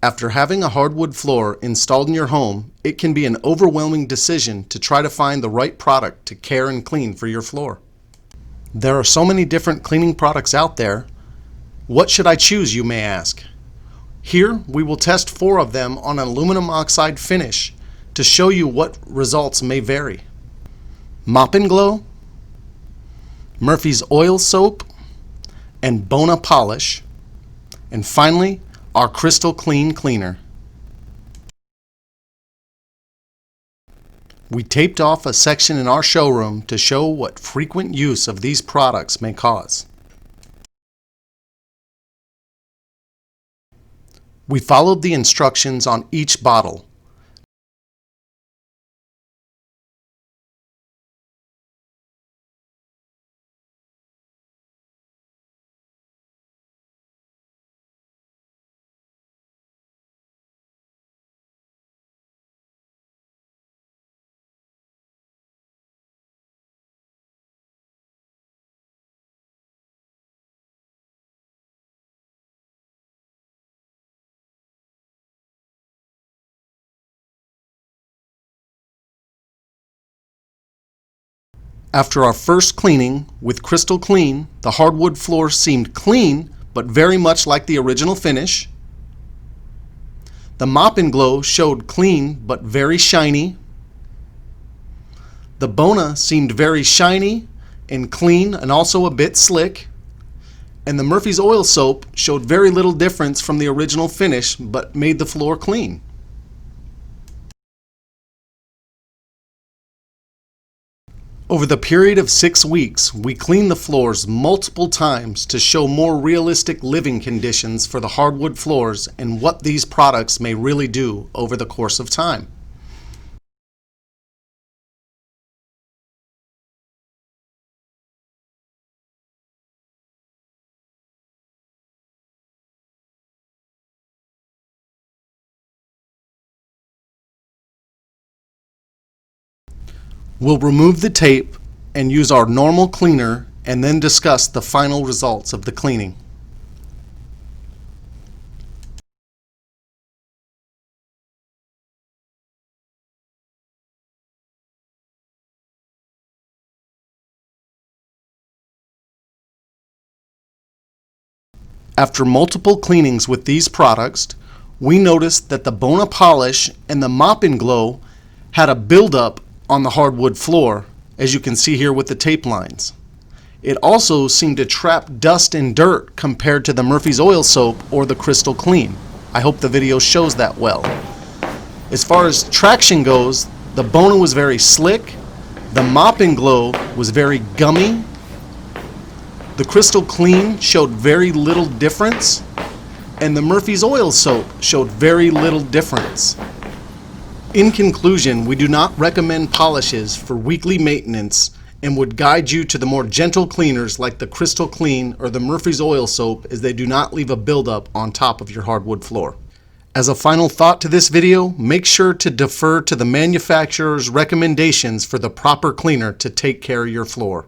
After having a hardwood floor installed in your home, it can be an overwhelming decision to try to find the right product to care and clean for your floor. There are so many different cleaning products out there. What should I choose, you may ask? Here we will test 4 of them on an aluminum oxide finish to show you what results may vary. Mop and Glow, Murphy's Oil Soap, and Bona Polish, and finally our Crystal Clean Cleaner. We taped off a section in our showroom to show what frequent use of these products may cause. We followed the instructions on each bottle. After our first cleaning with Crystal Clean, the hardwood floor seemed clean, but very much like the original finish. The Mop and Glow showed clean, but very shiny. The Bona seemed very shiny and clean and also a bit slick. And the Murphy's Oil Soap showed very little difference from the original finish, but made the floor clean. Over the period of 6 weeks, we cleaned the floors multiple times to show more realistic living conditions for the hardwood floors and what these products may really do over the course of time. We'll remove the tape and use our normal cleaner and then discuss the final results of the cleaning. After multiple cleanings with these products, we noticed that the Bona Polish and the Mop and Glow had a buildup on the hardwood floor, as you can see here with the tape lines. It also seemed to trap dust and dirt compared to the Murphy's Oil Soap or the Crystal Clean. I hope the video shows that well. As far as traction goes, the Bona was very slick, the Mop and Glow was very gummy, the Crystal Clean showed very little difference, and the Murphy's Oil Soap showed very little difference. In conclusion, we do not recommend polishes for weekly maintenance and would guide you to the more gentle cleaners like the Crystal Clean or the Murphy's Oil Soap, as they do not leave a buildup on top of your hardwood floor. As a final thought to this video, make sure to defer to the manufacturer's recommendations for the proper cleaner to take care of your floor.